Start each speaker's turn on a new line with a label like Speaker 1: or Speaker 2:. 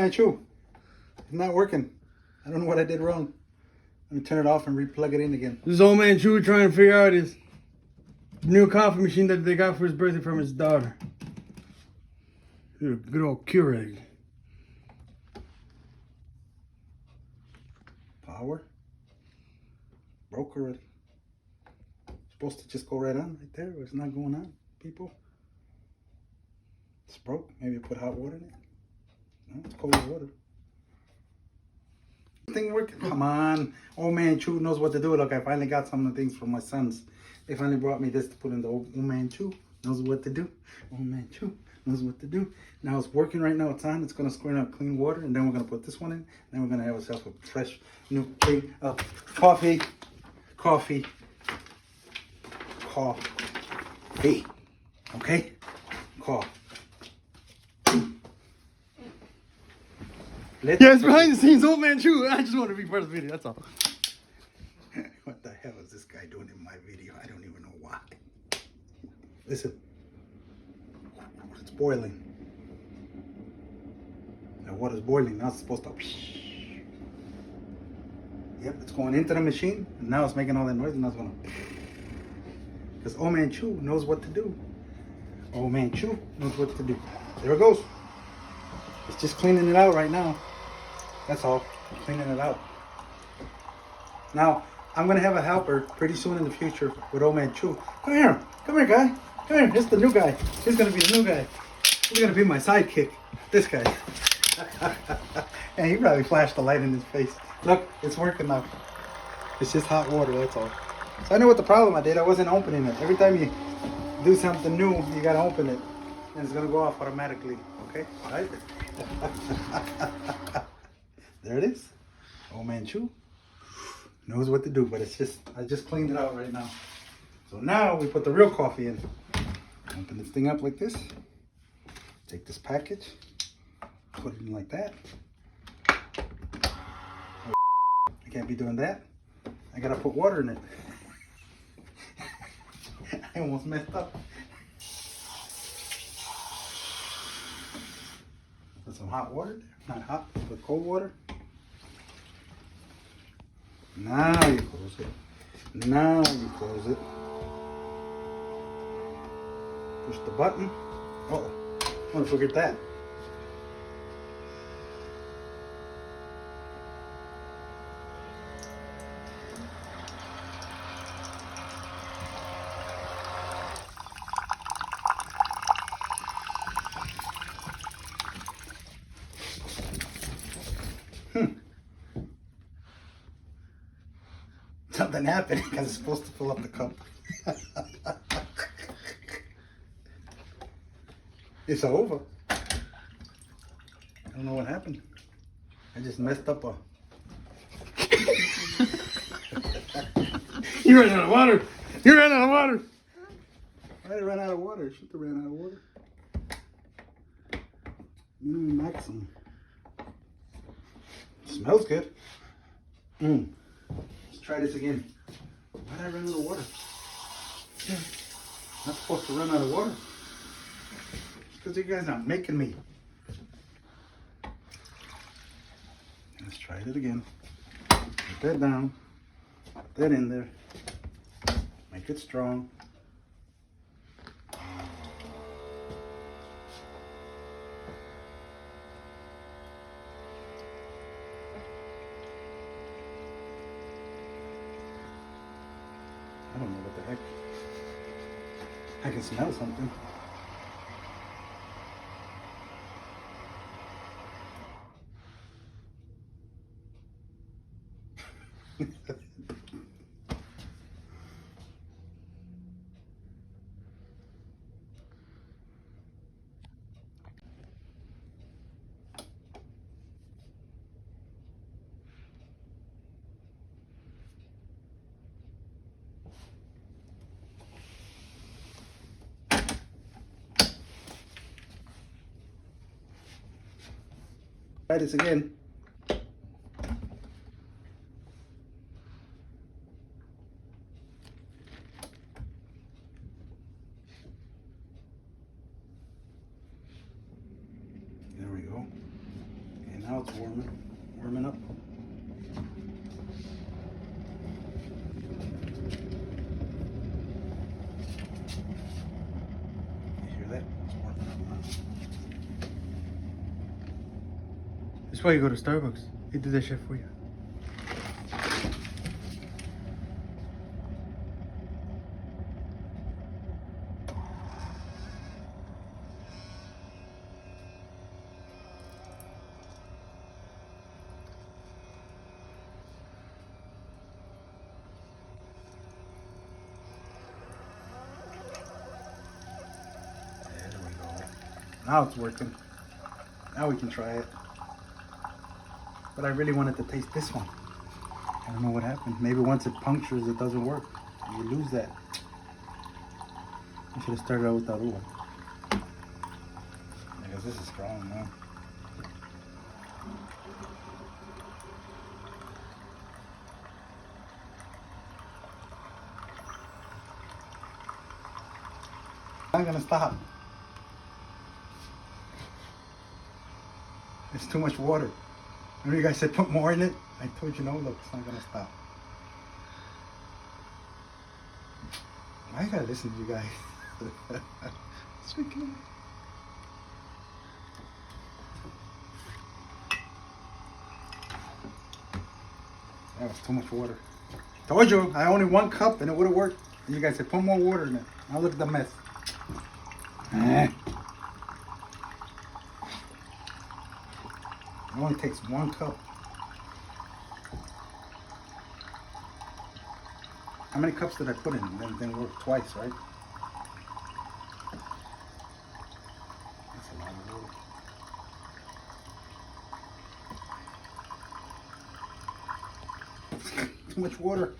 Speaker 1: man Chew. It's not working. I don't know what I did wrong. Let me turn it off and re-plug it in again.
Speaker 2: This old man Chew trying to figure out his new coffee machine that they got for his birthday from his daughter. Good old Keurig.
Speaker 1: Power. Broke already. Supposed to just go right on right there, but it's not going on, people. It's broke. Maybe put hot water in it. No, it's cold water. Thing working? Come on. Old man Chew knows what to do. Look, I finally got some of the things from my sons. They finally brought me this to put in the old man Chew. Knows what to do. Old man Chew knows what to do. Now it's working right now. It's on. It's going to squirt out clean water. And then we're going to put this one in. Then we're going to have ourselves a fresh new thing of coffee. Coffee. Coffee. Okay? Coffee.
Speaker 2: Yes, behind the scenes, old man Chew. I just want to be part of the video, that's all.
Speaker 1: What the hell is this guy doing in my video? I don't even know why. Listen. It's boiling. The water's boiling. Now it's supposed to... Yep, it's going into the machine. And now it's making all that noise. And now it's going to... Because old man Chew knows what to do. Old man Chew knows what to do. There it goes. It's just cleaning it out right now. That's all. Cleaning it out. Now, I'm going to have a helper pretty soon in the future with old man Chew. Come here. Come here, guy. Come here. This is the new guy. He's going to be the new guy. He's going to be my sidekick. This guy. And he probably flashed the light in his face. Look, it's working now. It's just hot water, that's all. So I know what the problem I did. I wasn't opening it. Every time you do something new, you got to open it. And it's going to go off automatically. Okay? All right? There it is. Old man Chew knows what to do, but it's just, I just cleaned it out right now. So now we put the real coffee in. Open this thing up like this. Take this package, put it in like that. I can't be doing that. I gotta put water in it. I almost messed up. Put some hot water there. Not hot, but cold water. Now you close it. Now you close it. Push the button. Uh-oh. I want to forget that. Something happened because it's supposed to fill up the cup. It's over. I don't know what happened. I just messed up a...
Speaker 2: You ran out of water. You ran out of water.
Speaker 1: Why did I run out of water? Should have ran out of water. Maximum. Smells good. Let's try this again. Why did I run out of water? Not supposed to run out of water. Because you guys aren't making me. Let's try it again. Put that down. Put that in there. Make it strong. I don't know what the heck. I can smell something. Try this again. There we go. And Now it's warming up. You hear that? It's warming up now.
Speaker 2: That's why you go to Starbucks. They do that shit for you.
Speaker 1: There we go. Now it's working. Now we can try it. But I really wanted to taste this one. I don't know what happened. Maybe once it punctures, it doesn't work. You lose that. I should have started out with the other one. Because this is strong now. I'm gonna stop. It's too much water. Remember you guys said put more in it? I told you no, look, it's not gonna stop. I gotta listen to you guys. It's okay. That was too much water. Told you, I only 1 cup and it would have worked. And you guys said put more water in it. Now look at the mess. It only takes 1 cup. How many cups did I put in? Then work twice, right? That's a lot of water. Too much water.